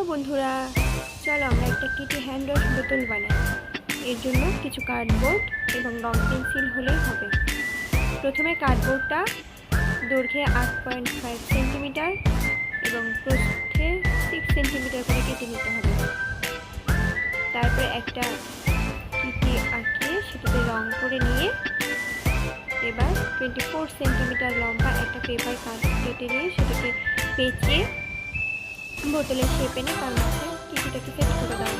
Hello বন্ধুরা, চলো আমরা একটা কিটি হ্যান্ড ওয়াশ বোতল বানাই। এর জন্য কিছু কার্ডবোর্ড এবং রং পেন্সিল হলেই হবে। প্রথমে কার্ডবোর্ডটা দৈর্ঘ্যে 8.5 সেন্টিমিটার এবং প্রস্থে 6 সেন্টিমিটার করে কেটে নিতে হবে। তারপরে একটা কিটি আঁকিয়ে সেটাতে রং করে নিয়ে এবার 24 সেন্টিমিটার লম্বা একটা পেপার কাট কেটে নিয়ে সেটাকে পেঁচিয়ে বোতলের শেপ এনে তার মধ্যে কিটিটাকে সেট করে দাও।